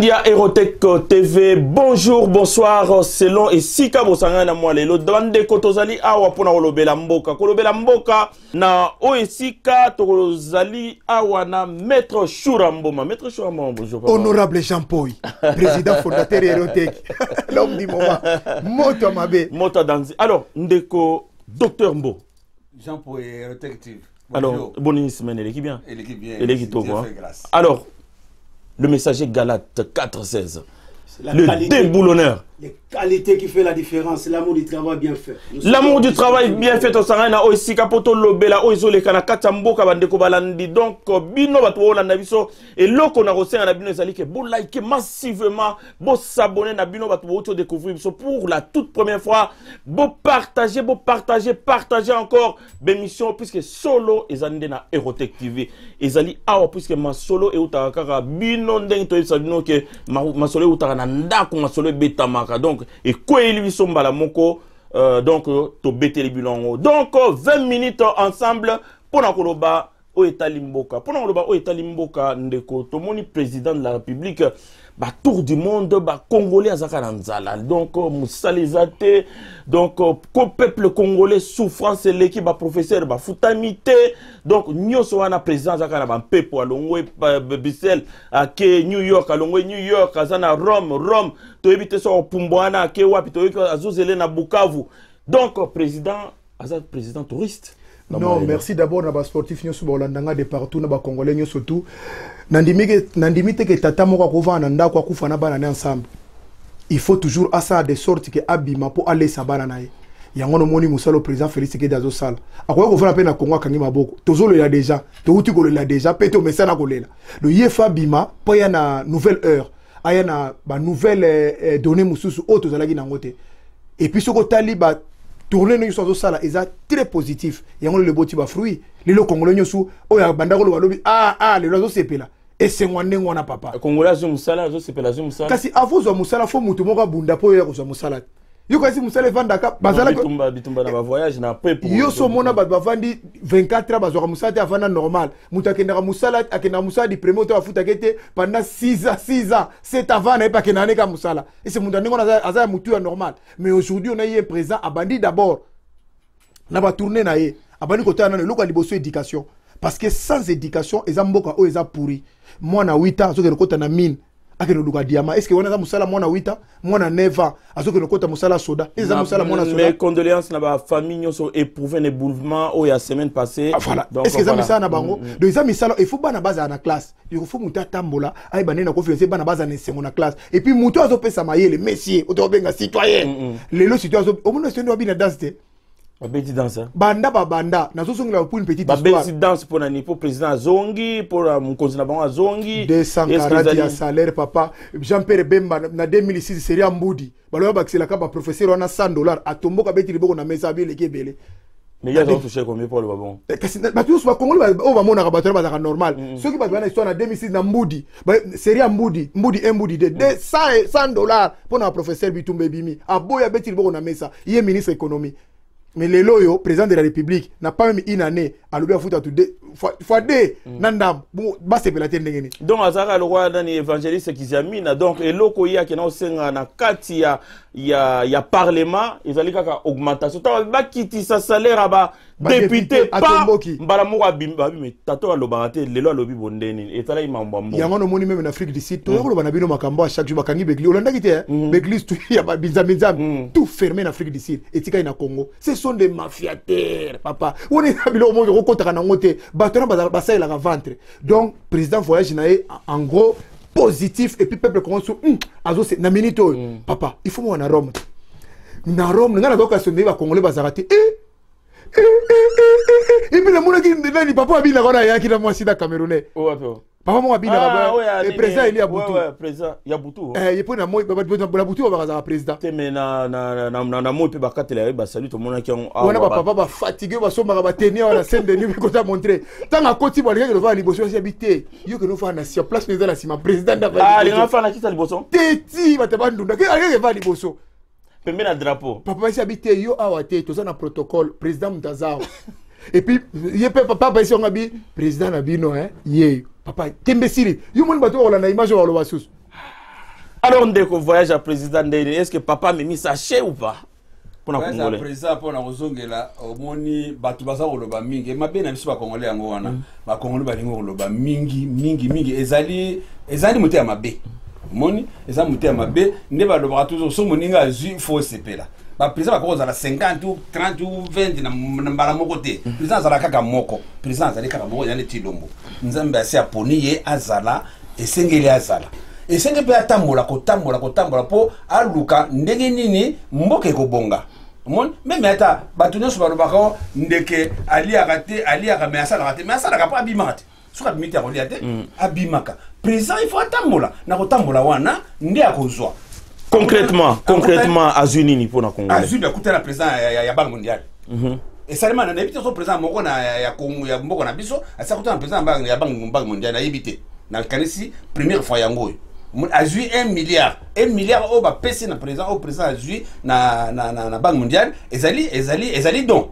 Bolandia Erotech TV, bonjour, bonsoir, selon et sika bosanga na moi lelo dande kotozali awa pona kolobela mboka na o esika tozali awa na maître Chouramboma. Maître Chouramboma, bonjour. Papa. Honorable Jean-Paul, président fondateur Erotech, l'homme du moment, Moto Mabe. Moto Danzi. Alors, ndeko Docteur Mbo. Jean-Paul Erotech TV. Alors, bonne semaine, elle est bien. Elle est bien. Elle est alors, le messager Galate 4.16. Le déboulonneur. Les qualités qui fait la différence, l'amour du travail bien fait. L'amour du travail bien fait, au Sarana, au Sikapoto, Lobela, au Isole, Kanakatambo, Kabandeko Balandi, donc, Bino, Batou, Nabiso, et l'eau qu'on a reçu à Nabino Zali, que bon like massivement, bon s'abonner, Nabino, Batou, découvrir, pour la toute première fois, bon partager encore, l'émission, puisque solo, et Zandena Erotech TV, et Zali, puisque ma solo, et Utakara, Bino, Ndento, et Sabino, que ma solo, Utarananda, ma solo, Betamaka. Donc, et quoi il somba la moko, donc, to bete les bilans. Donc, 20 minutes ensemble pour Nakoloba au État Limboka. Pour Nakoloba au État Limboka, ndeko, to moni président de la République, bah, tour du monde, bah, Congolais à Zakaranzala. Donc, Moussalezate, donc, peuple congolais souffrance, l'équipe, bah, professeur, bah, Foutamité. Donc, nous sommes président Zakara, bah, Pepo, à Longwe, Bissel, à New York, à Longwe, New York, à Zana, Rome, to éviter ça au Pumbwana, à Kewa, to éviter à Zouzele, à Bukavu. Donc, président, Azad, président touriste. Non, merci d'abord à nos sportifs, nous sommes de partout, nous sommes Congolais, nous surtout. Nandimite que tata moko kova nanda kwa kufa na bana ensemble. Il faut toujours asa de sorte que abima pour aller sa bana nae. Yango no moni musalo président Félix Tshisekedi azo sala. Akoya ko fana pe na Congo kangi maboko. Tozolo ya déjà, to uti ko la déjà, pete o mesana ko lela. Le yefa bima po ya na nouvelle heure. Aya na ba nouvelle données mususu auto zalaki na ngote. Et puis soko tali ba tourner no yuso sala eza très positif. Yango le boti ba fruit. Lelo Congolais nyosu o ya bandako lo balobi le lozo sepela. Et c'est moi n'engona papa. Congolais zo musala zo sepela zo musala. Kasi avozo musala fo mutu moka bunda po ya ko musala. Yo kasi musala vanda ka bazala ko bitumba na ba voyage na peu pour. Yo so mona ba vandi 24 heures bazwa musala te avana normal. Mutu akenda musala akenda musala di premier to afuta kete pendant 6 ans 7 avant na pas kenane ka musala. Et c'est mutu n'engona aza mutu ya normal. Mais aujourd'hui on a eu un président abandi d'abord. Na ba tourner na ye. Abandi ko ta na le ko liboso éducation. Parce que sans éducation, ils ont beaucoup de pourri. Moi, na 8 ans, je suis na mine. Est-ce que on a musala moi na 8 ans, moi na 9 ans, azo que nokota musala soda. Ils ont musala moi na soda. Mes condoléances na ba famille ño so éprouvé un éboulement au ya semaine passée. Voilà. Est-ce que ça misala na bango? Donc ils ont misala, il faut bana base na classe. Il faut muta tambola, ay bané na confiance bana base na seconde classe. Et puis muto azo pesa mayele, messieurs, o to benga citoyen. Les lo citoyen au moins c'est bien danse. Babeti danse. Banda nazo songa pour une petite histoire. Babeti danse pour nani pour président Zongi, pour mon conseiller bango Zongi. 240 ya salaire papa. Jean-Pierre Bemba na 2006 seria Mbudi. Baloba baxela ka ba professeur on a $100 atomboka beti liboko na mesa bile kebele. Mais il y a d'autres touché combien pour le babon. Kasi ba tous ba Congo on va mona ka bato ba normal. Ceux qui ba na histoire na 2006 na Mbudi. Seria Mbudi 1 Mbudi de $100 pour na professeur Bitumbe Bimi. Aboya beti liboko na mesa. Il est ministre économie. Mais le loyo, président de la République, n'a pas même une année à l'objet à foutre à tout fois deux. Nandam, bon, bah c'est la tête n'engeni. Donc, Azara le roi d'un évangéliste qui s'amine. Donc, et loko ya qui n'a aussi na kati ya parlement, ils allaient qu'à augmentation. T'as bah quitter sa salaire à bas député pas. Mbalamoura bimba mais tato à l'obarate le loi lobi bondeni. Et ça là il m'a mbambo. Y'a un moni même en Afrique du Sud. Toi, on a bino makambo à chaque jour bakangi begli. Olanda kité, begli tout y a pas bizam tout fermé en Afrique du Sud. Et tika ina Congo. Ce sont des mafiataires, papa. On est habilo au monde rencontre en angote. Batona basa la ventre. Donc président voyage naé en gros positif et puis peuple commence azo c'est na minito papa il faut moi na Rome na doka sonde ba congolais bazarate et puis le monde qui ndani papa abina kona ya kila mwasi da camerounais papa mo abina ba et président il y a Boutou président il y a Boutou et puis na moi la Boutou ba za président mais na moi pe ba katela ba salut tout le monde qui on a papa ba fatigué ba somba ba tenir la scène de nuit ko ta montrer tant à côté ba le va liboso si habité yo que nous fa na sur place président la sima président da les enfants na kita liboso teti ba te bandunda que rien va liboso pembe na drapeau papa si habité yo awate to ça na protocole président Mutazao et puis yé papa ba si on abi président na bino hein yé papa tembesiri yo mon bato la na image wa lo basus Alors, dès qu'on voyage à président Ndeye, est-ce que papa m'a mis sachet ou pas? Pour la Congolais. président pour la Rosongela, au moni, Batubaza ou Loba Mingi, ma bien amis Congolais en Goana, ma Congolais Balingo Loba Mingi, ezali muté à ma bé. Moni, ezali muté à ma bé, ne va le toujours son moninga zu faux CP là. Ba président va à la 50 ou 30 ou 20 na mbala moko te. Président azala kaka moko, président azali kaka moko ya letilombo. Nzambe asi aponi azala esengeli azala. Esenge pe atambola kotambola po aluka ndenge nini mboka ekobonga. Même ata batunya so balobaka ndeke aliaka mais asala ka abimaka te. Soka bimite akolia te abimaka. Président il faut atambola na kotambola wana nde akozwa. Concrètement azunini pour na Congo. Azuni akutela président ya Banque mondiale. Et seulement na ebité so président moko na ya Congo ya mboka na biso asakutana président ya Banque mondiale na ebité. Na kanisi première fois yango. A joué 1 milliard au bas PC na président au président a joué na Banque mondiale ezali donc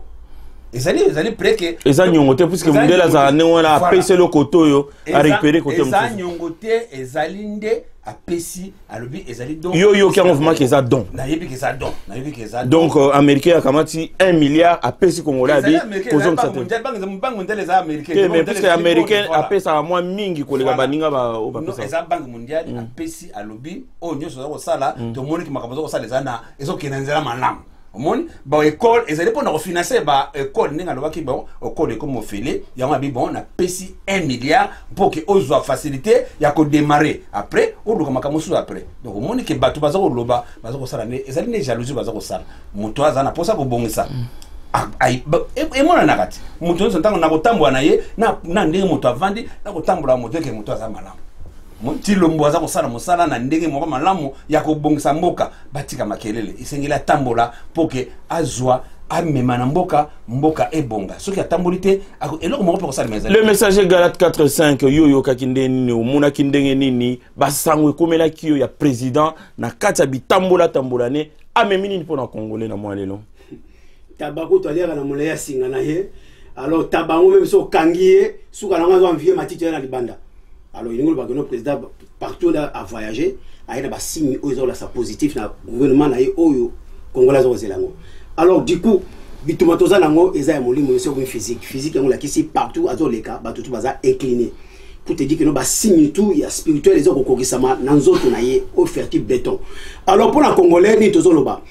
ezali près que ezali nyongote puisque Mundela za newala a PC le koto yo a récupérer côté mususu ezali nyongote ezali nde a PC alobi ezali donc yo qui a mouvement que ça don na yebi que ça don donc américain a kamati 1 milliard a PC congolais abi kozong ça Banque mondiale les américains mais puisque américain a PC à moins mingi kolega baninga ba o ba pesa eza Banque mondiale a PC alobi o nyoso za sala to moni ki makabozo sala ezana ezokenenzela malamu. Bon école ezali pour financer ba école ninga lobaki bon école comme ofele yango abi bon na pesi 1 milliard pour que ozwa facilité ya ko démarrer après o luka makamusu après donc omoni ke batu baza ko loba baza ko sala ne ezali ne jalousie baza ko sala muto aza na posa ko bongisa ai e mona nakati muto ntango na kotambola na ye na ndenge muto avandi na kotambola muto ke muto aza malamu Tilombo aza kosala mosala na ndenge moko malamu ya kobongisa mboka batika makelele isengela tambola poke azwa amema na mboka ebonga soki atamboli te eloko moko poko sala mezali. Le messager Galate 4:5 yoyo kakinde nini omuna kindenge nini basangwe komela kiyo ya président na kati ya bitambola ne amemi nini pona congolais na mwa lelo tabako to aliaka na moleya singa na ye alors tabango même so kangiye suka na ngwa envier matiti na libanda. Alors, il y a un président partout là à voyager, il y a des signes qui positifs dans le gouvernement congolais. Alors, du coup, bitumatoza nango eza ya molimo so physique yango la kisi partout azo leka batutu baza incliné pour te dire que no ba signe tout ya spirituel ezo kokokisama na nzoto na ye au fertile béton. Alors pour la congolais ni tozo loba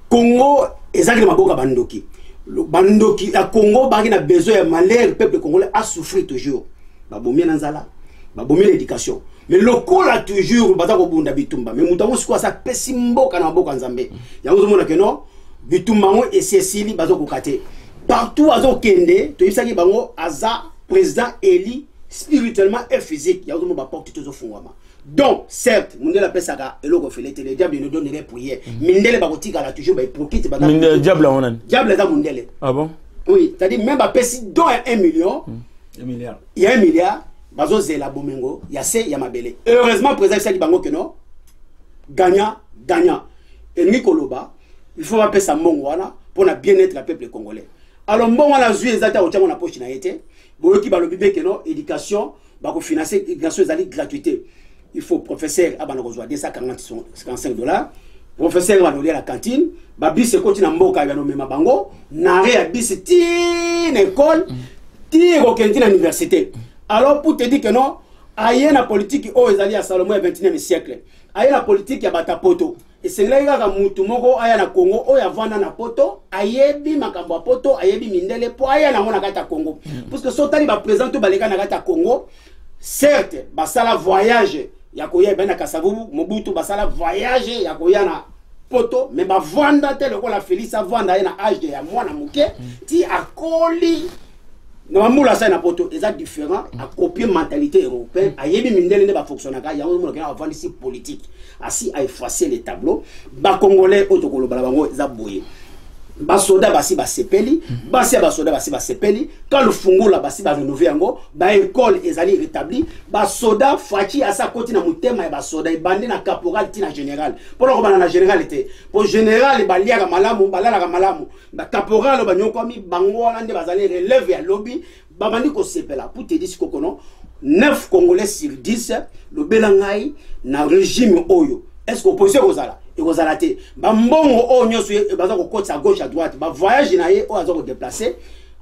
Congo ezaki maboka bandoki ya Congo baki na besoin ya malheur peuple congolais a souffrir toujours babomia na nzala babomia l'éducation mais lokola toujours baza ko bunda bitumba mais mutango siko sa pesi mboka na maboka nzambe yango zomona ke no bitumbango esesili bazo kokate partout azo kende to yisaki bango aza président élu spirituellement et physique yango mo ba porte tozo fungwama donc certes mundela pesaka eloko felete le diable nous donne les prières mindele ba kotika la toujours ba hypocrite ba mindele diable on diable za mundele ah bon oui c'est-à-dire même ba pesi don 1 million 1 milliard il y a 1 milliard bazo zela bomengo ya se ya mabele heureusement président sali bango que non gagnant et Nikoloba il faut appeler ça Mongwana pour le bien-être du peuple congolais. Alors Mongwana zui ezata otamo na poche na été, boyoki balobibe que non éducation ba ko financer éducation ezali gratuité. Il faut professeur abana kozwa $255, professeur va nolia la cantine, ba bis ekoti na mboka ya no mema bango, na re ya bis ti école, ti ko kenti na université. Alors pour te dire que non, aye na politique o ezali ya Salomon 21e siècle. Aye la politique ya batapoto. Et c'est là que mutu moko aya na Congo oya vanda na poto ayebi makambo poto ayebi mindele po aya na mona kata Congo parce que sotali ba présente baleka na kata Congo certes basala voyage ya koya bana kasavubu mobutu basala voyage ya koya na poto mais ba vanda tele ko la Félix vanda na âge ya mwana muke ti akoli no amula ça na poto est différent à copier mentalité européenne ayebi mindele ne ba fonctionner ka yango mo ka vanda ici politique ainsi à effacer les tableaux ba congolais otokolo bala bango za boye ba soda basi ba sepeli basi ba soda basi ba sepeli quand le fungola basi ba rénover yango ba école ezali rétabli ba soda fachi asa koti na mutema ba soda ibandi na caporal tina général pour ko bana na général était pour général ba liaka malamu balala ka malamu ba caporal ba nyokomi bango wana nde bazali relève ya lobby ba bandi ko sepela pour te dire kokono 9 Congolais sur 10 le belangai na régime oyo est-ce que opposition kozala et kozala te ba mbongo o nyoso baza ko côté à gauche à droite ba voyage na ye o aza ko déplacer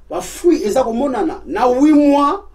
ba fruit eza ko monana na 8 mois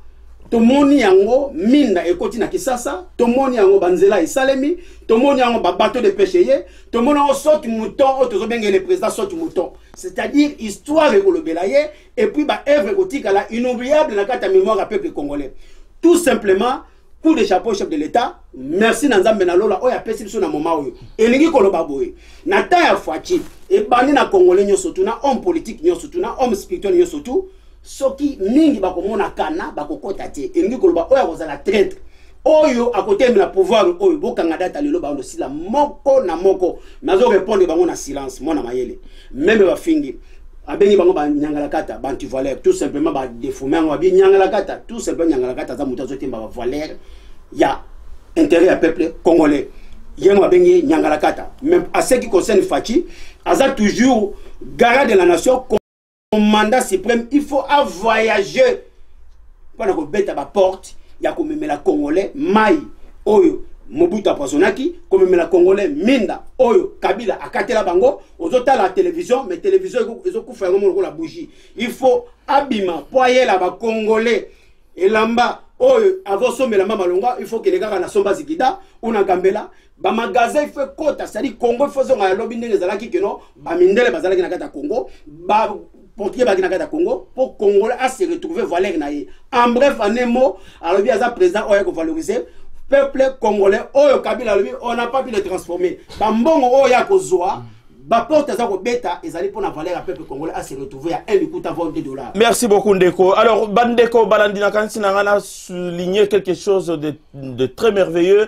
tomoni yango minda ekoti na Kisasa tomoni yango banzela esalemi tomoni yango ba bateau de pêche ye tomoni yango sorti mouton o tozo benga le président sorti mouton, c'est-à-dire histoire ekolobela ye et puis ba œuvre écotique la inoubliable na kata mémoire à peuple congolais. Tout simplement coup de chapeau chef de l'État, merci Nanzambe na lola oya pesi biso na moment oyo elingi koloba boye na ta ya Fachi e bani na congolais nyoso tu na homme politique nyoso tu na homme spirituel nyoso tu soki mingi bakomona kana bakokota te elingi koloba oya kozala traître oyo à côté de la pouvoir oyo bokanga data lelo ba aussi la moko na moko nazo répondre bango na silence mona mayele même ba fingi abengi bango ba nyangala kata ba anti-voileur tout simplement ba défoumer ngo bi nyangala kata tout simplement nyangala kata za muta zote ba voileur ya intérêt à peuple congolais yengo abengi nyangala kata même à ce qui concerne Fachi aza toujours garant de la nation mandat suprême, il faut voyager pendant que bête à la porte il y a comme la congolais mai oyo Mobutu Apasonaki comme la congolais minda oyo Kabila akatela bango ozota la télévision mais télévision ezokufa ngo la bougie il faut abima poyer la ba congolais et lamba oyo avosomela mama longa il faut que les gars na somba zikida una gambela ba magasin il fait kota c'est à dire Congo il faut zonga lobi ndenge zalaki keno ba mindele bazalaki na kata Congo ba portier bagina kata Congo pour Congolais à se retrouver valeur na ye. En bref en un mot alors bien ça président oyo ko valoriser peuple congolais oyo Kabila lobi on n'a pas pu le transformer ba mbongo oyo ya kozwa ba porte za ko beta ezali pour na valeur à peuple congolais à se retrouver à 1,22 $. Merci beaucoup Ndeko. Alors Bandeko Balandina Kansina a souligné quelque chose de très merveilleux.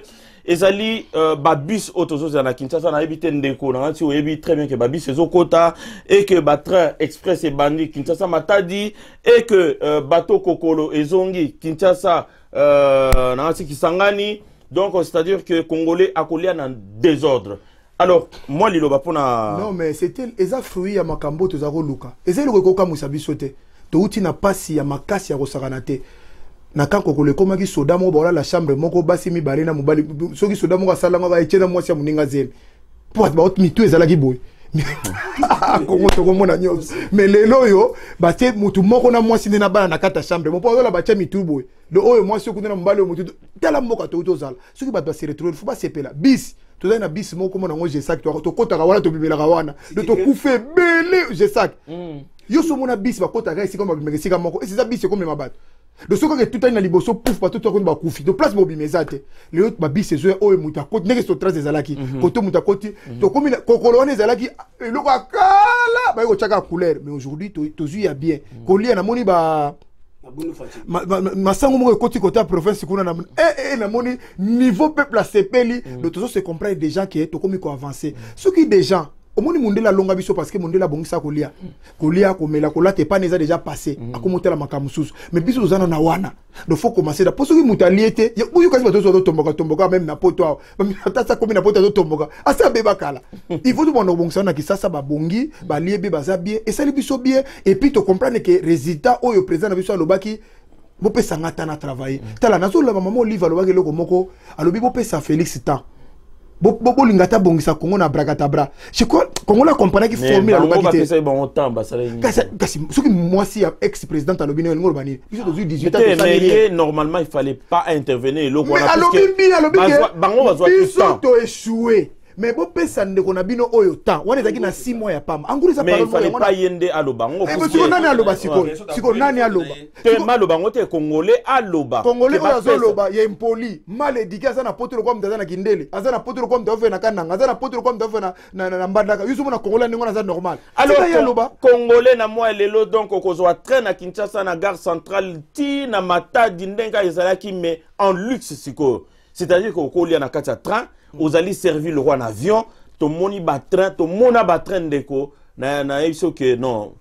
Ezali babus otozo na Kinshasa na ebité Ndeko na nti oyebi très bien que babus ezokota et que train express et bandi Kinshasa Matadi et que bateau kokolo ezongi Kinshasa na nti Kisangani, donc c'est-à-dire que Congolais akolia na désordre. Alors moi liloba pona non mais c'était eza fruit ya makambo tozako luka ezali kokoka musabiso te to uti na pasi ya makasi ya kosakana te na kanko ko le komaki soda mo bola la chambre moko basi mi balena mobali soki soda moko asalanga ba etiena mwasi ya muninga zemi po ba ot mitu ezalaki boy kongo to komona nyos mais lelo yo ba te mutu moko na mwasi na bana na kata chambre mo po la ba tia mitu boy le oyo mwasi okuna mbali mutu tala moko to uzala soki ba se retrouver faut pas sepela bis to na bis moko mona ngo jesak to kota ka wala to bibela ka wana de to kufe bele jesak yo so mona bis ba kota ka isi comme ba sika moko et c'est ça bis comme ma batte de ce que tout a liboso pouf pas tout a ba kufi de place mobi mezate le autre ba bis ezo o muta côté neke so trace ezalaki côté muta côté to comme kokolo wana ezalaki le ko kala ba ko chaka couleur mais aujourd'hui to zu ya bien ko lia na moni ba masango moko côté côté province kuna na na moni niveau peuple a sepeli de tous se comprendre des gens qui to comme ko avancer ceux qui des gens au monde mundela longa biso parce que mundela bongisa kolia komela kolate pas déjà passé akomotela makamususu mais biso uzana na wana do faut commencer da poso ki mutaliete ya uyu kasi bato zo tomboka même na poto même tata comme na poto zo tomboka asa beba kala il faut tout monde bongisa na Kisasa ba bongi ba liebe baza bien et ça li biso bien et puis to comprendre que résultat oyo président na biso alobaki bope sangata na travailler tala nazo la maman livre alobaki loko moko alobi bope sa Félix temps Bobo lingata bongisa Congo na brakatabra. Je crois Congo la compagnie qui formule la localité. C'est bon temps kasi soki moi si ex-président alobino ngolo bani. Biso to 18 ans mais normalement il fallait pas intervenir le mais alobi bango bazwa tout temps. To échoué. Mais bon pesa ndeko na bino oyo temps. Wana ezaki na 6 mois ya pamba. Anguli za parole. Mais il fallait pas yende aloba. Mais siko nani aloba siko nani aloba. Te maloba ngote congolais aloba. Congolais oyo aloba ya impoli. Mal éduqué azana potelo comme ndazana kindele. Azana potelo comme ndafe na kananga. Azana potelo comme ndafe na mbandaka. Yusu mona congolais ndingo na normal. Alors congolais na moi lelo donc okozwa train na Kinshasa na gare centrale ti na Matadi ndenga ezalaki mais en luxe siko. C'est-à-dire que okolia na kati ya train vous allez servir le roi en avion, ton moni battrain, ton mona battrain déco, na eso que non.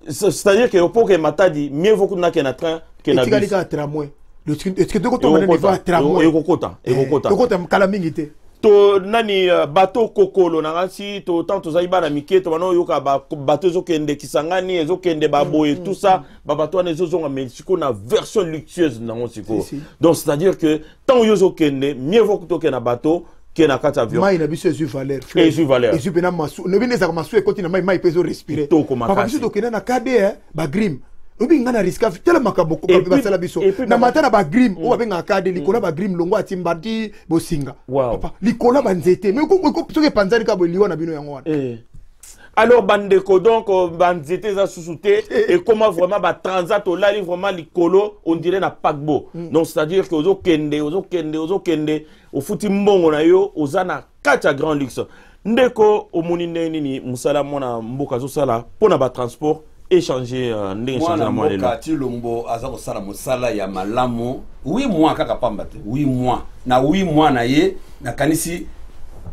C'est-à-dire que pour que Matadi mieux vaut qu'on a qu'un train que na bus. Tramway. Est-ce que tu comprends le niveau tramway? Ekokota. Ekokota kalamingité. To nani bateau kokolo na ngasi to tant to zaiba na mike to bano yoka ba bateau zo kende Kisangani ezo kende babo et tout ça ba bateau na ezo zonga mais siko na version luxueuse na siko. Donc c'est-à-dire que tant yo zo kende mieux vaut que to na bateau qui na kata avion mai na biso ezu valeur ezu valeur ezu pena masu no bine za masu ekoti na mai peso respirer papa biso to kena na KD ba grim obi ngana riska tela makabo ko ba sala biso na matana ba grim o ba benga KD likola ba grim longo atimbadi bosinga papa likola ba nzete mais ko soke panzani ka bo liwa na bino yango wana. Alors bandeko donc banzete za susute et comment vraiment ba transat au lali vraiment likolo on dirait na paquebot. Donc c'est-à-dire que ozo kende au futi mbongo na yo ozana kacha grand luxe. Ndeko omoni nini musala mona mboka zo sala pona ba transport échanger ndenge changer na moi mboka ti lombo aza ko sala musala ya malamu 8 mois kaka pamba te 8 mois na 8 mois na ye na kanisi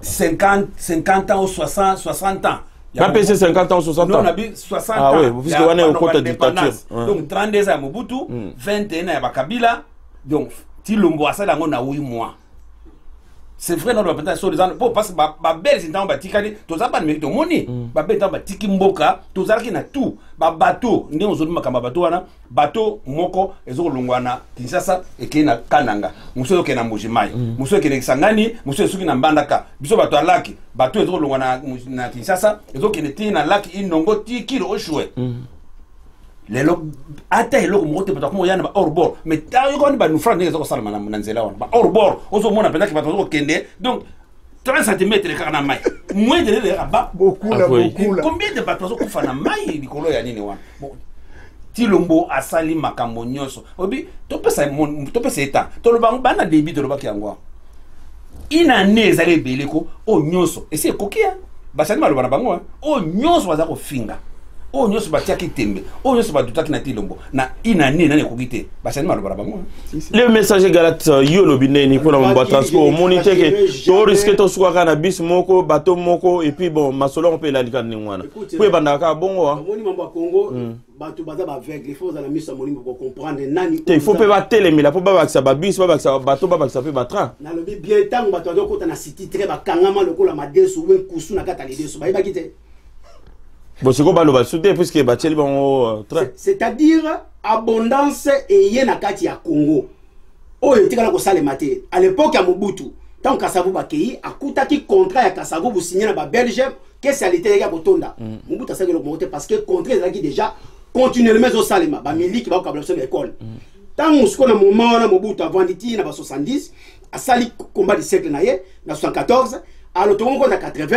50 ans ou 60 ans. Pas PC 50 ans, 60 ans. Non, on a vu 60 ans. Ah oui, puisque on est au côté de dictature. Donc 32 ans à Mobutu, 21 ans à Kabila. Donc, Tilombo a ça dans 8 mois. C'est vrai, non, peut-être sur les ans. Parce que ma belle, c'est dans Batikani, tout ça, pas de mérite au moni. Ma belle, dans Batiki Mboka, tout ça, qui n'a tout. Bateau, nous on zone makamba bateau wana, bateau moko ezo longwana Kinshasa et qui na Kananga. Muso ke na Mbujimai, muso ke na Kisangani, muso suki na Mbandaka. Biso bateau alaki, bateau ezo longwana na Kinshasa, ezo ke neti na laki inongo ti kilo oshwe. Lelo ata eloko mote bateau ko yana ba hors bord, mais ta yo ko ni ba nous frère ezo ko salama na nzela wana. Ba hors bord, ozo mona penda ki bateau ko kende. Donc 30 cm de carna mai. Moins de là beaucoup là. Combien de bateaux ko fana mai likolo ya nini wana. Bon. Tilombo asali makambo nyoso. Obi to pesa eta. To lo bana debi to lo baki yango. Ina neza le beleko o nyoso. Et c'est kokia. Basani malo bana bango. O nyoso baza ko finga. O nyoso batia ki tembe. O nyoso baduta ki na Tilombo. Na ina ne na ne kokite. Basani malo bana bango. Le message galate yo lobineni pour la transport monité que to risque to swaka na bis moko bateau moko et puis bon masolo on peut la likani ngwana. Pour bandaka bongo. Moni mamba Congo bateau baza ba avec il faut za la mise moni pour comprendre nani. Il faut pas télémi la pour ba ça ba bis ba ça bateau ba ça fait ba train. Na lobi bien tant bateau do kota na city très ba kangama lokola madesu we kusu na kata lidesu ba ibakite. Bon c'est quoi ba soudé puisque ba teli bon train. C'est-à-dire abondance et yena kati ya Congo. Oh etikala ko sale maté. À l'époque ya Mobutu, tant Kasavu bakei akuta ki contrat ya Kasavu bu signer na ba Belge que ça était ya botonda. Mobutu a le monter parce que contrat là qui déjà continuellement au salema ba miliki ba kablaso l'école. Tant musko na moment na Mobutu avant diti na ba 70 a sali combat de siècle na ye na 74 à l'automne na 80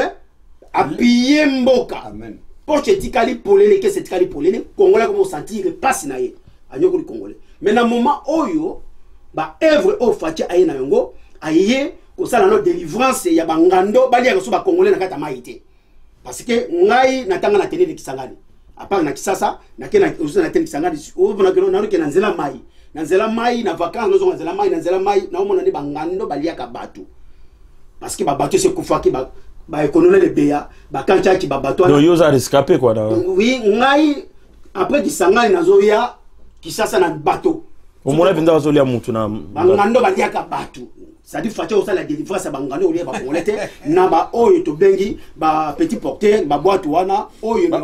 a pillé Mboka. Amen. Pour que tikali polele que c'est tikali polele Congolais comme sentir passe na ye anyoko Congolais. Mais na moment oyo ba œuvre au fati ayena yongo aye ko sala no délivrance ya bangando bali ya so ba Congolais na kata maité. Parce que ngai natanga na télé de Kisangani. À part na Kisasa na kena uzo na télé Kisangani o bona que na ke na nzela mai. Na nzela mai na vacances zo nzela mai na nzela mai na omona ne bangando bali ya ka batu. Parce que ba batu c'est kufa ki ba économie de Béa, ba kancha ki ba bato. Donc yoza rescapé quoi là. Oui, ngai après Kisangani na zoya Kisasa na bateau. Au moins binda bazolia mutu na bangando balia ka bateau. Ça dit facha osa la délivrance ya bangando olia ba Congolais na ba oyo to bengi ba petit porteur ba boîte wana oyo ba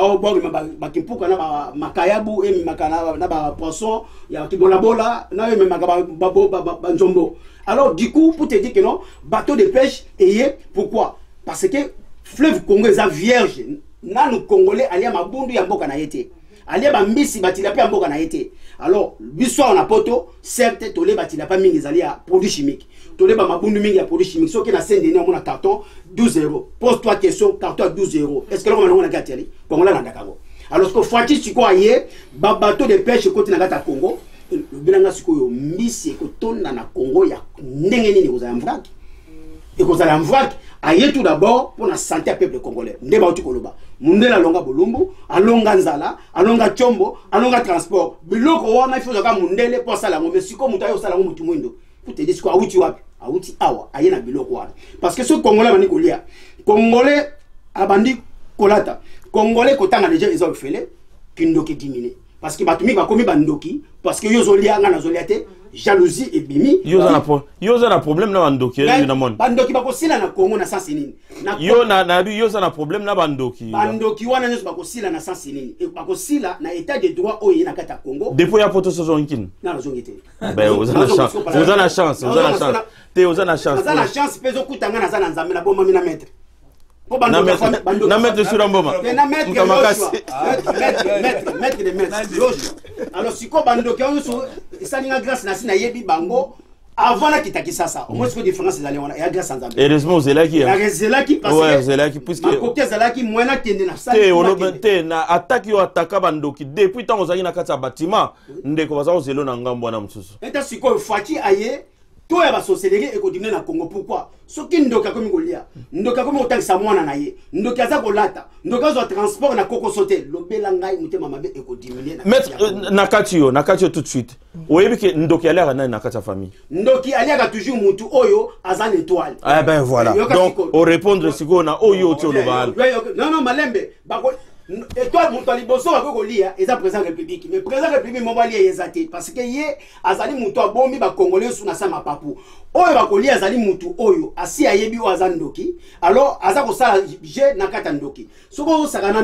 orbor ba kimpuka na ba makayabu et makana na ba poisson ya kibola bola na yo makaba ba njombo. Alors du coup pour te dire que non bateau de pêche et pourquoi? Parce que fleuve Congo est vierge. Na nous Congolais alia mabundu ya mboka na yete. Alia ba mbisi batila pe mboka na yete. Alors biso on a poto certes tolé batila pa mingi zali ya produits chimiques. Tolé ba mabundu mingi ya produits chimiques. So ki na sende on a carton 12 €. Pose-toi question carton à 12 €. Est-ce que on a gâté Congolais na Dakar. Alors ce que fati tu quoi yé ba bateau de pêche côté na gata Congo. Le bilanga sikoyo mbisi ko tonna na Congo ya ndenge nini kozala mvrak. Et kozala mvrak aye tout d'abord pour la santé peuple congolais. Ndeba uti koloba. Mundela longa bolumbu, alonga nzala, alonga chombo, alonga transport. Biloko wana il faut ka mundele pour sala ngo mesiko mutayo sala ngo mutu mwindo. Pour te dire quoi uti wapi? Auti awa aye na biloko wana. Parce que ce congolais bani kolia. Congolais abandi kolata. Congolais kotanga déjà ils ont fait kindoki diminuer. Parce que batumi ba komi bandoki parce que yo zolia nga na zoliate jalousie et bimi yo za na problème na bandoki na mon bandoki bakosila na Congo na sens nini yo na yo za na problème na bandoki wana nyo bakosila na sens nini e bakosila na état de droit oyo na kata Congo depuis ya poto saison kin na zongité ben vous avez la chance te vous avez la chance na chance pezo kutanga na za na nzambe na bomba mina maître na mettre sur mboma na mettre de mettre alors siko bandoki on so saninga grâce na sina yebi bango avant la kitaki sasa au moins ce que différence ezali wana ya grâce nzambe heureusement zelaki parce que ouais zelaki puisque makoke zelaki mwana kende na sala te olobete na attaque yo ataka bandoki depuis tant ozali na kati ya bâtiment ndeko baza ozelo na ngambo na msusu eta siko fati aye to ya basoseleli ekodimine na Congo pourquoi soki ndoka komi kolia ndoka komi otangisa mwana na ye ndoka aza kolata ndoka zo transport na koko sote lobela ngai mutema mabe ekodimine na kati yo tout de suite oyebi ke ndoki aliaka nani na kati ya famille ndoki aliaka toujours mutu oyo aza na étoile ah ben voilà donc au répondre siko na oyo ti olobala non malembe bako étoile mutu aliboso bako kolia eza président république mais président république mo balia ezate parce que ye azali mutu abombi ba congolais sous na sama papu oyo bakolia azali mutu oyo asi ayebi o aza ndoki alors aza ko sala je na kata ndoki soko osaka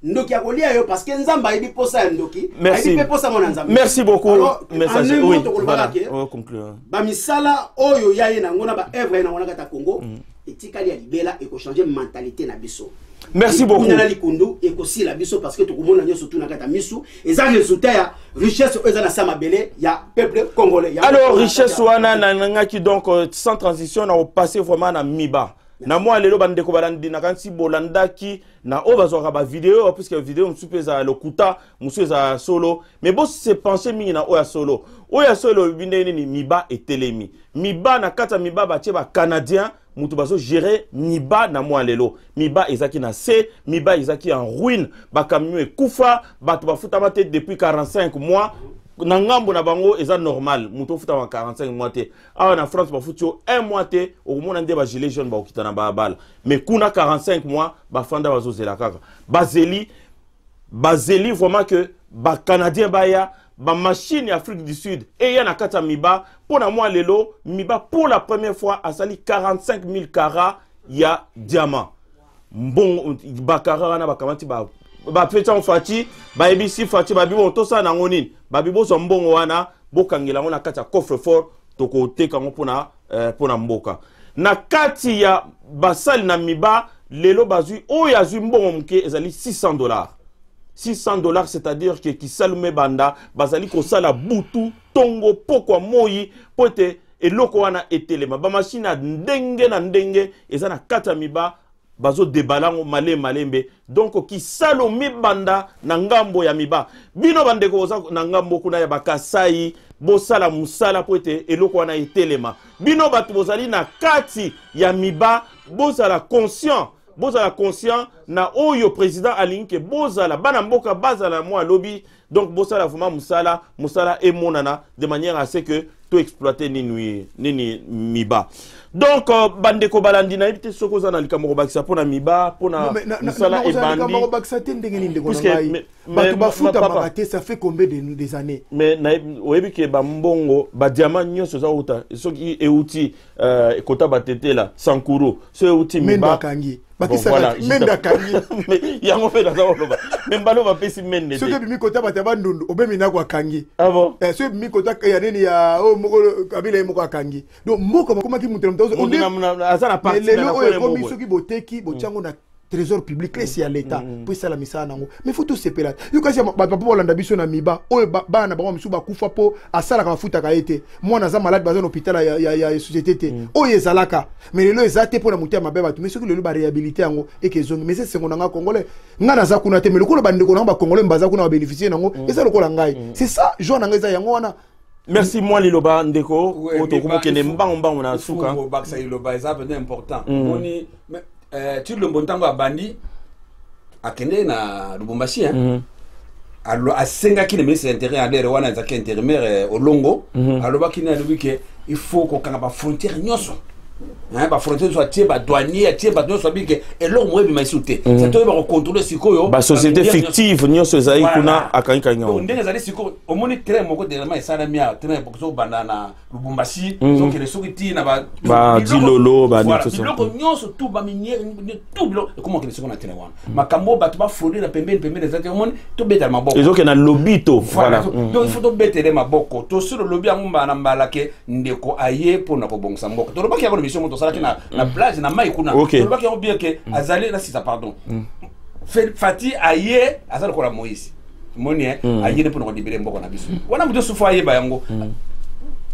ndoki akolia yo parce que nzamba ayebi posa ya ndoki ayebi posa mona nzamba merci beaucoup message oui voilà on conclure ba misala oyo yaye na ngona ba œuvre na ngona kata Congo etikali ya libela et ko changer mentalité na biso. Merci beaucoup. On a likundu et aussi la biso parce que tout le monde a surtout na kata misu et ça résultat ya richesse eza na sama belé ya peuple congolais. Alors richesse wana na qui donc sans transition na passer vraiment na miba. Na moi lelo bandeko balandi na kansi bolandaki na o bazwa ba vidéo puisque vidéo msupeza lokuta msupeza solo mais bon se penser mingi na o ya solo bindeni ni miba etelemi miba na kata miba ba tie ba canadien mutu bazo gérer miba na moi lelo miba ezaki na C miba ezaki en ruine ba camion ekufa bato bafuta mate depuis 45 mois na ngambo na bango eza normal mutu futa wa 45 mois te awa na France ba futi 1 mois te au mona nde ba gilet jaune ba okita na ba bala mais kuna 45 mois ba fanda bazo zela kaka bazeli vraiment que ba canadien baya ba machine Afrique du Sud et ya na kata miba pour na moi lelo miba pour la première fois a sali 45 000 carats ya diamant bon ba carats na ba kamati ba feta on fati ba ebisi fati ba bibo to sa na ngoni ba bibo so mbongo wana bokangela ngona kata coffre fort to ko teka ngo pona mboka na kati ya basali na miba lelo bazui o ya zui mbongo mke ezali $600 $600 c'est-à-dire que qui salume banda bazali ko sala butu tongo pokwa moyi pote eloko wana etelema ba machine na ndenge eza na kata miba bazo debalango malembe donc ki salo mibanda na ngambo ya miba bino bandeko oza na ngambo kuna ya bakasai bosala musala pote eloko wana etelema bino batu bozali na kati ya miba bozala conscient na oyo président alinke bozala bana mboka bazala moi lobby donc bosala vraiment musala et monana de manière à ce que tout exploiter nini miba donc bandeko balandi na ibite soko za na likamoko bakisa pona miba pona musala et bandi likamoko bakisa te ndenge nini ndeko ngai bato bafuta makate ça fait combien des années mais na oyebi ke ba mbongo ba diamant nyonso za uta soki euti ekota batetela sankuro so euti miba kangi bakisa menda kangi yango fe daza oloba membalo ba pesi mende so ke bimi kota bataba ndundu obemi na kwa kangi ah bon so bimi kota ya nini ya o moko kabila moko kangi donc moko makoma ki mutere mtozo on azana parti na ko komi soki boteki bochango na trésor public laissé à l'état pour ça la misa nango mais faut tout séparer yo kasi papa bolanda biso na miba o bana bango misu ba kufa po asala ka futa ka ete moi naza malade bazana hôpital ya société te o yezalaka mais lelo ezate pour na mutia mabeba tu mais soki lelo ba réhabiliter yango et que zongi mais c'est ngo nanga congolais nga naza kuna te mais lokolo bandeko nanga ba congolais mbaza kuna ba bénéficier nango et ça lokolo ngai c'est ça jo nanga za yango wana. Merci moi liloba ndeko oto kumukene mbango na suka baksa liloba est important moni tu le montango a bandi akende na Lubumbashi alors a senga ki le ministre intérieur à l'air wana za intérimaire olongo alors ba kina lui que il faut ko kanga ba frontière nyoso ba frontière soit tie ba douanier tie ba soit bike et l'homme moi bi maisouté c'est toi ba contrôler sikoyo ba société fictive nyonso ezali kuna akanyika nyo ndenge ezali sikoyo omoni train moko de ma esala mia train pour banana Lubumbashi donc les sokiti na ba dilolo ba nito so donc nyonso tout ba minière tout bilo comment que sikoyo na train wana makambo ba to ba frauder na pembeni ezati omoni to beta maboko ezoke na lobito voilà donc il faut to betele maboko to sur le lobby ngumba na mbalake ndeko aye pona ko bongsa mboko to lobaki ya ko mission moto salaki na plage na mai kuna to lobaki ya bien que azali na sisa pardon Fati aye azali ko la Moïse moni aye ne pona ko libérer mboko na biso wana muto sufa aye ba yango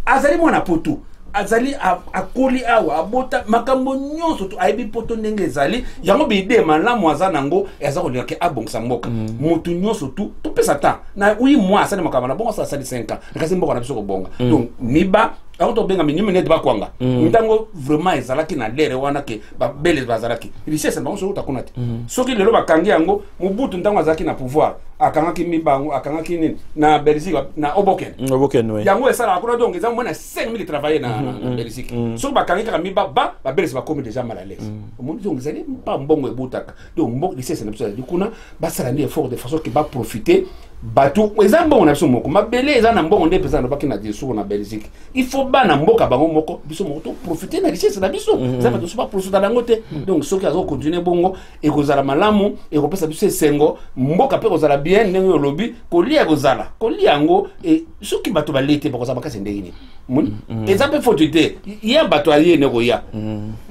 azali mona poto azali akoli awa abota makambo nyonso to aibi poto ndenge ezali yango bide malamu aza nango eza ko leka abongsa mboka mutu nyonso to pesa ta na oui moi asali makambo na bongo sa sali 5 ans kasi mboka na biso ko bonga donc miba auto benga minimi net ba kwanga ntango vraiment ezalaki na lere wana ke ba bele bazalaki richesse bango so utakunate soki lelo bakangi yango mubutu ntango azalaki na pouvoir akangaki mibango akangaki nini na Belgique na Oboken ouais yango esala akuna donc ezamo na 5000 travailler na Belgique so bakangi ka miba ba bele ba comme déjà mal à l'aise monde donc ezali pas mbongo ebutaka donc mbongo richesse na biso kuna basala ni effort de façon que ba profiter bato eza mbongo na biso moko mabele eza na mbongo nde pesa na baki na dessous na Belgique il faut bana mboka bango moko biso moko profiter na richesse na biso ça va tout pas profiter na ngote donc ce qui a continuer bongo et kozala malamu et ko pesa biso sengo mboka pe kozala bien ndenge lobby ko lia kozala ko liango et ce qui bato balete ba kozala kasi ndenge ni eza pe faute ya bato alié ne ko ya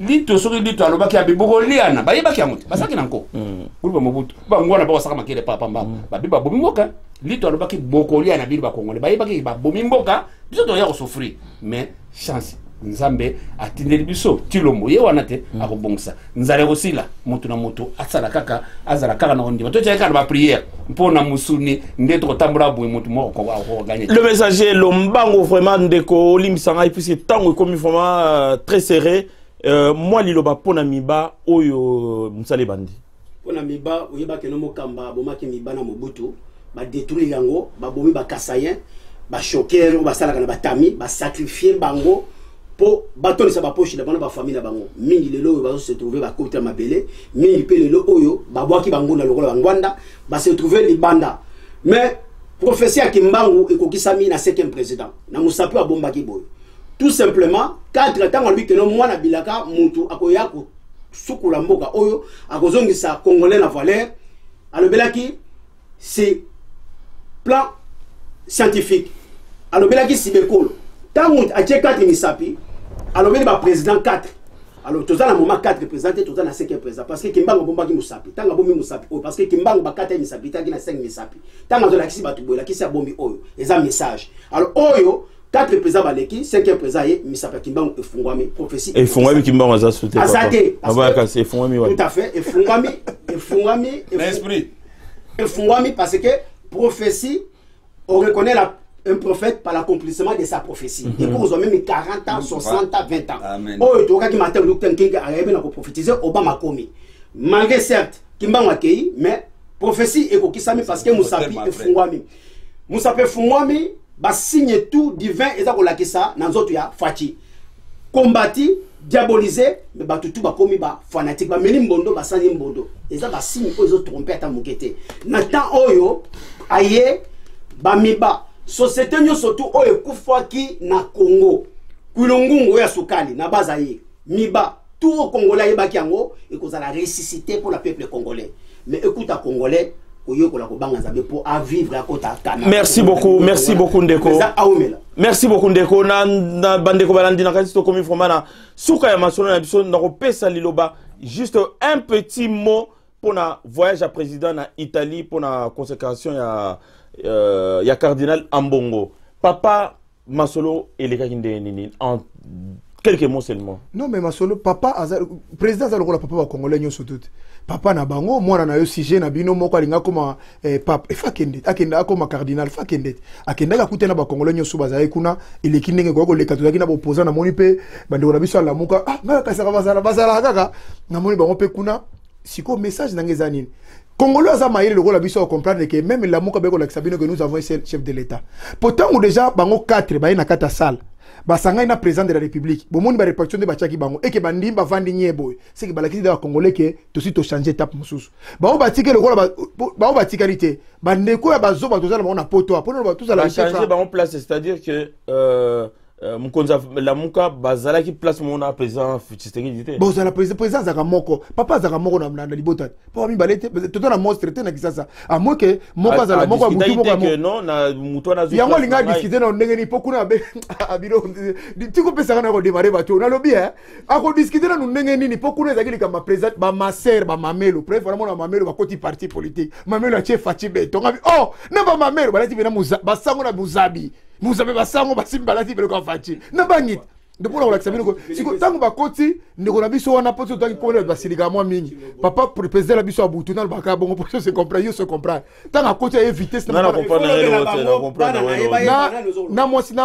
lito soki lito alobaki abiboko liana ba yebaki yango basaki nanko kulba mobutu ba ngona ba saka makele papa mba ba biba bomi mboka lito alobaki bokolia na bilba kongole ba yebaki ba bomi mboka biso to ya ko souffrir mais chance nzambe atindeli biso tilomo ye wana te akobongisa nzale kosila mutu na mutu asala kaka azala kaka na ondima to tshaka ba prière mpona musuni ndeto kotambola boy mutu moko ko gagner le messager lombango vraiment ndeko limisanga puisque tango ekomi vraiment très serré moi liloba pona miba oyo musale bandi pona miba oyeba ke no mokamba bomaki miba na mobutu ba détruire yango ba bomi ba kasayen ba choquer ba sala kana ba tami ba sacrifier bango po bato sa ba poche na bana ba famille na bango mingi lelo ba se trouver ba côté mabele mingi pe lelo oyo ba boaki bango na lokola bangwanda ba se trouver libanda mais prophétie ya Kimbangu ekokisami na 5e président na musapi wa bomba kiboy tout simplement 4 temps lui que no mwana bilaka mutu akoya ko sukula mboka oyo akozongisa congolais na valeur alobelaki c'est plan scientifique alobelaki sibekolo tango atie 4 misapi alobeli ba président 4 alors toza na moment 4 présenté toza na 5e président parce que Kimbangu bomba ki musapi tanga bombi musapi oyo parce que Kimbangu ba 4 misapi tangi na 5 misapi tanga zo la kisi batu bola kisi bombi oyo eza message alors oyo 4 présidents baleki 5e président ye misapi Kimbangu efungwami prophétie efungwami Kimbangu za sauté azate parce que efungwami tout à fait efungwami l'esprit efungwami parce que prophétie on reconnaît un prophète par l'accomplissement de sa prophétie. Et pour nous même 40 ans, 60 ans, 20 ans. Oh, tu vois qu'il m'a dit que arrive à prophétiser Obama Komi. Malgré certes, Kimbangu akei, mais prophétie est qui s'amène parce que Moussapi est fungwami. Moussapi fungwami, bah signe tout divin et ça qu'on l'a qui ça, dans autres ya Fati. Combattu, diabolisé, mais bah tout bah komi bah fanatique, bah menim bondo, bah sani bondo. Et ça bah signe aux autres trompettes à moukete. Nathan Oyo, aye, bah miba. Société nyo surtout o ekufaki na Congo kulungungu ya sukali na bazaye miba tout au Congolais yebaki yango ekozala ressusciter pour le peuple congolais mais écoute à Congolais oyokola ko banga zabe pour à vivre à kota kana. Merci beaucoup Ndeko merci beaucoup Ndeko na bandeko balandi na kasi to komi formana suka ya masolo na biso na kopesa liloba juste un petit mot pour na voyage à président na Italie pour na consécration ya cardinal Ambongo. Papa Masolo et les Nini en quelques mots seulement. Non mais Masolo papa président za lokola papa wa congolais nyoso tout. Papa na bango mwana na yo sujet na bino moko alinga koma papa e fakende akenda akoma cardinal fakende akenda ka kutena ba congolais nyoso bazaye kuna eleki ndenge ko leka tozaki na opposant na moni pe bande na biso la muka ngaka kasaka bazala kaka na moni bango pe kuna siko message nangeza nini. Congolais a maïle le rôle à comprendre que même la mouka beko la que nous avons un chef de l'État. Pourtant, ou déjà, bango 4, bah, na 4 salle. basanga na président de la république bomoni ba répartition de bachaki bango et que bandimba vandi nyebo c'est que balaki de congolais que to si to changer étape mususu ba batike le kola ba batikalite bandeko ya bazo ba tozala bango na poto apona ba tozala changer bango place, c'est-à-dire que Mkonza Lamuka bazala qui place mon président Tshisekedi. Bon ça la président zaka moko papa zaka moko na libota pour mi balete tout na monstre te na kisasa à moins que moko zala moko butu moko que non na muto na zo yango linga discuter na ndenge ni poku na be abiro tiko pesa na ko démarrer bato na lobby hein ako discuter na ndenge ni poku na zakili kama président ba ma sœur ba mamelo préfère vraiment na mamelo ba koti parti politique mamelo a chef Fachibe to ngabi oh na ba mamelo balati bena muza basango na buzabi muzabe basango basimba balati bena ko fachi na bangit de pour la ko siko tango bakoti ndeko na biso wana poto to ki basilika mwa mingi papa pour président la biso abutu na baka bongo pour se comprendre se comprendre tango akoti à vitesse na comprendre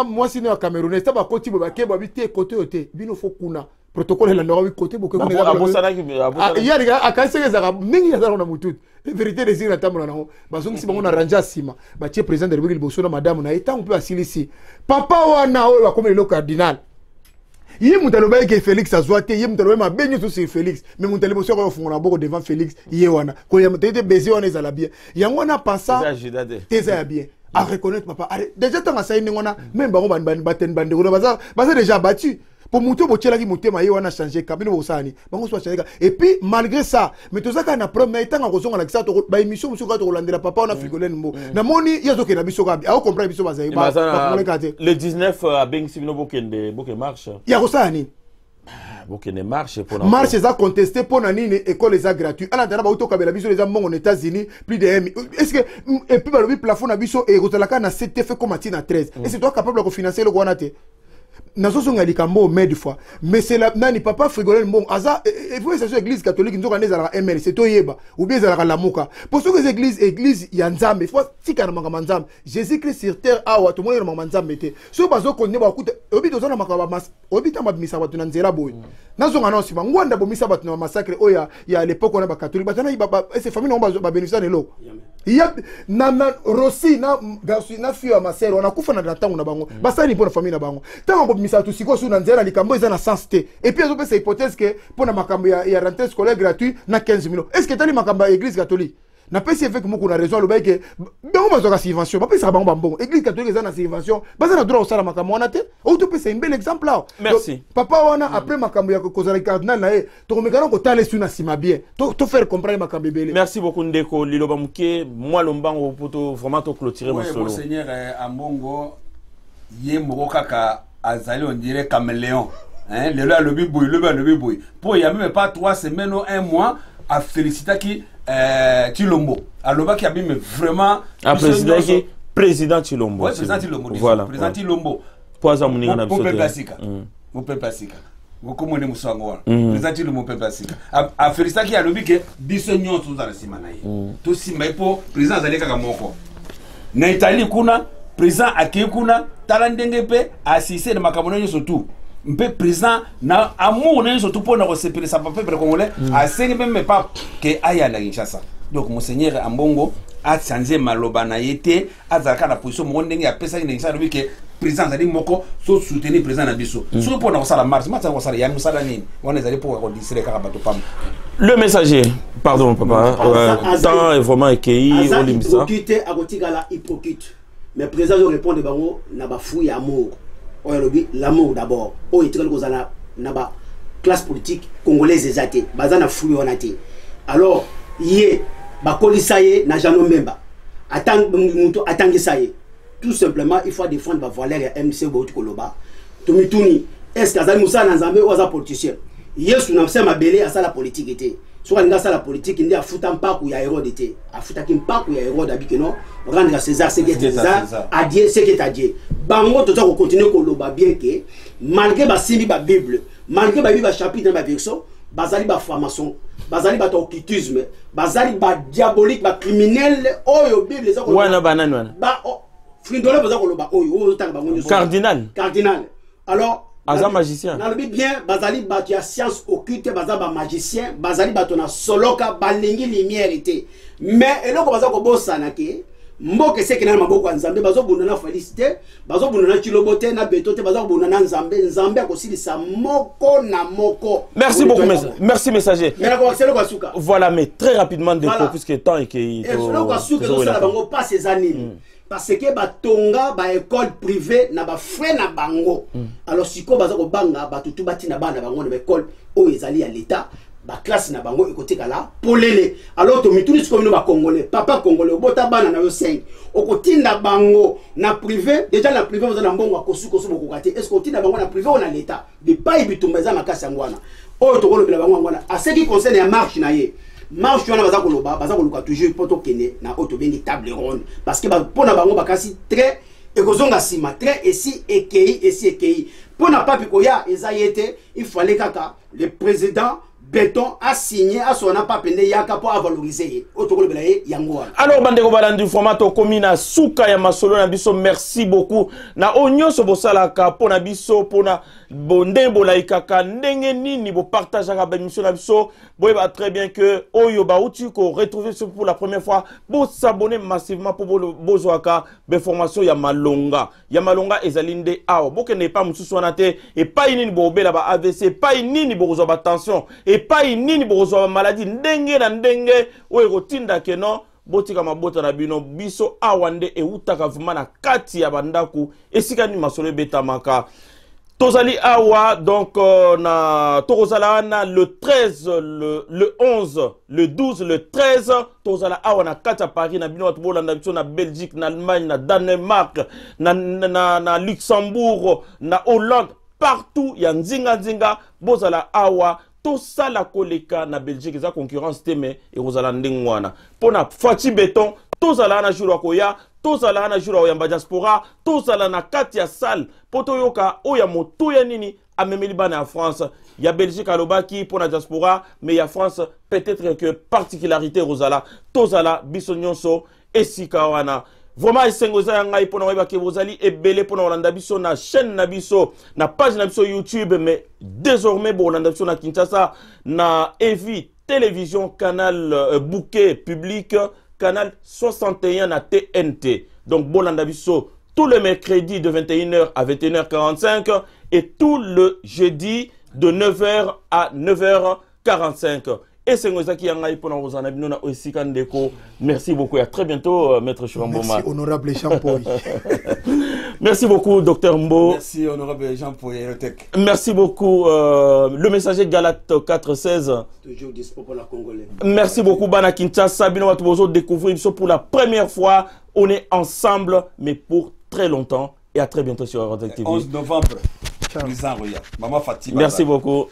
moi si na Camerounais ça bakoti ba ke ba bité côté côté bino fo kuna protocole la ndoro côté boko ko ya riga akasegeza mingi ya na mutu vérité des na tamona na bazongi si bango na ranja sima ba tie président de la République boso na madame na etango pe asilisi papa wana oyo bakomeli le cardinal yi mutaloba ke Félix azwate yi mutaloba ma benyo to sur Félix mais mutaloba so ko fungona boko devant Félix yi wana ko ya mutete baiser wana ezala bien yango na passa teza ya bien à reconnaître papa déjà tant ça ni wana même bango baten bande ko baza déjà battu pour muto bochela ki mutema yi wana changer kabino bosani bango so changer et puis malgré ça mais to zaka na premier temps ko zonga na kisa to ba émission muso ko to landela papa on a frigolene mbo na moni yazo ke na biso ka a comprendre biso bazai ba le 19 à Bengsibino bokende marche ya ko sani bokende marche pour marche za contester pour na nini école za gratuit ala tana ba utoka bela biso les ambongo aux États-Unis plus de est-ce que et puis ba le plafond na biso et ko talaka na CTF comme matina 13 et c'est toi capable de financer le wana te nazosonga likambo mais fois mais c'est la nani papa frigolene bon aza et vous c'est église catholique nzoka nezala ML c'est toyeba ou bien ezala lamuka pour ceux que église ya nzambe faut tika na mangama nzambe Jésus Christ sur terre awa to mona na mangama nzambe te so bazo konne ba kuta obi tozana makaba mas obi tamba misa batu na nzela boy nazonga na sima ngwanda bo misa batu na massacre oya ya l'époque on a ba catholique batana ba ces familles on ba bénéficier nelo ya na Rossi na garçon na fille à ma sœur on a kufa na tango na bango basani pour la famille na bango tango misa tu siko suna nzela likambo eza na sens te et puis azope cette hypothèse que pour na makambo ya rentrée scolaire gratuit na 15 millions est-ce que tali makambo ya église catholique na pesi avec moko na raison le bail que bango bazoka subvention ba pesa bango bambongo église catholique eza na subvention baza na droit osala makambo wana te o to pesa un bel exemple là merci donc, papa wana après makambo ya kozala cardinal na e to komekana ko tala suna sima bien to faire comprendre makambo belé merci beaucoup ndeko liloba muke moi lombango poto vraiment to clôturer mon solo monseigneur Ambongo ye moko kaka azali on dirait caméléon hein le biboui pour il y a même pas 3 semaines ou 1 mois à féliciter qui Chilombo aloba qui a bien vraiment président Chilombo ouais président Chilombo voilà président Chilombo poza muninga na biso mon peuple basika ngoko mone musango wana président Chilombo peuple basika a féliciter qui alobi que biso nyonso za sima na ye to sima ipo président azali kaka moko na Italie kuna président akekuna talandenge pe assisté na makambo nyonso tout mpe président na amour nyonso tout pour na recéper sa peuple congolais a sengi même pas que aya la Kinshasa donc monseigneur Ambongo a changé maloba na yete azaka na position mo ndenge ya pesa ni Kinshasa que président azali moko so soutenir président na biso so pour na sala marche matsa ko sala ya musala nini wana ezali pour ko distraire kaka bato pam le messager pardon papa temps est vraiment écueilli au limisa hypocrite akotikala hypocrite mais président je répond de bango na ba fou ya amour oyelobi l'amour d'abord o etikali kozala na ba classe politique congolaise ezate bazana fou wana te alors ye bakolisa ye na Jean Mbemba atangisa ye tout simplement il faut défendre ba valeur ya MC Bouti Koloba to mituni est-ce que azali musala nzambe oza politicien yesu na msema belé asala politique était soka linga sala politique ndi afuta mpaku ya Hérode te afuta ki mpaku ya Hérode abikeno rendre à César ce qui est César à Dieu ce qui est à Dieu bango to ko continuer koloba bien que malgré ba simbi ba Bible malgré ba Bible chapitre ba verso bazali ba formation bazali ba occultisme bazali ba diabolique ba criminel oyo Bible les ko wana banani wana ba frindole baza koloba oyo tanga bango cardinal alors Aza magicien. Dans le bien, bazali batu ya science occulte, bazali magicien, bazali batu na soloka balingi lumière était. Mais eloko bazali ko bossa na ke mboka seke na maboko ya nzambe bazobundana félicité bazobundana chilobote na betote bazobundana nzambe akosilisa moko na moko. Merci beaucoup, merci messager. Voilà, mais très rapidement puisque le temps est qu'il pas ces années. Parce que batonga ba école privée na ba frais na bango. Alors siko bazako banga batutu batina bana bango na école o ezali à l'état. Ba classe na bango ekote kala polele. Alors to mituni siko bino ba congolais, papa congolais obota bana na yo 5. Okotinda bango na privé, déjà na privé vous na mbongo akosu kosu bokokate. Est-ce que otinda bango na privé ou na l'état? De pas ibitumba za makasi ngwana. O to kolo bila bango ngwana. A ce qui concerne la marche na ye. Marche wana baza koloba baza koluka toujours poto kene na auto bengi table ronde parce que pona bango bakasi très ekozonga sima très ici ekei pona papi koya ezayete il fallait kaka le président Béton a signé à son apapende yaka pour valoriser auto bela yango. Alors bande ko balandi format komina suka ya masolo na biso, merci beaucoup na onyo so bosala ka pona biso pona bonde bolaikaka ndenge nini bo partage ka ba émission na biso boyeba très bien que oyo ba uti ko retrouver pour la première fois bo s'abonner massivement pour bozoaka be formation ya malonga ezalinde awo boke ne pas mususu wana te et pas nini bo bela ba AVC pas nini bo zo ba tension et pas nini bo zo ba maladie ndenge na ndenge oyo kotinda ke non botika mabota na bino biso awande e utaka vuma na kati ya bandaku esika ni masolo betamaka. Tozali awa donc na tozala na le 13 le 11 le 12 le 13 tozala awa na kata Paris na bino watu bolanda biso na Belgique na Allemagne na Danemark na Luxembourg na Hollande partout ya nzinga bozala awa tosala koleka na Belgique za concurrence teme e rozala ndengwana pona Fati Béton tozala na jour akoya tozala na jour ya diaspora tozala na kati ya salle poto yoka oya moto ya nini amemeli bana ya France ya Belgique alobaki pona diaspora mais ya France peut-être que particularité rozala tozala biso nyonso esika wana. Vraiment esengoza ya ngai pona weba ke bozali ebele pona olanda biso na chaîne na biso na page na biso YouTube mais désormais bo olanda biso na Kinshasa na EVI télévision canal bouquet public canal 61 na TNT. Donc bolanda biso tous les mercredis de 21h à 21h45 et tout le jeudi de 9h à 9h45. Et c'est comme ça qu'il y a un pour nous aussi Kandeko. Merci beaucoup et à très bientôt, Maître Chiramboma. Merci, honorable Jean-Paul. Merci beaucoup, Docteur Mbo. Merci, honorable Jean-Paul. Merci beaucoup, le messager Galate 416. Toujours dispo pour la Congolais. Merci beaucoup, Bana Kinshasa. Bino Watubozo découvrir pour la première fois. On est ensemble, mais pour très longtemps. Et à très bientôt sur Radio TV. 11 novembre. Merci beaucoup.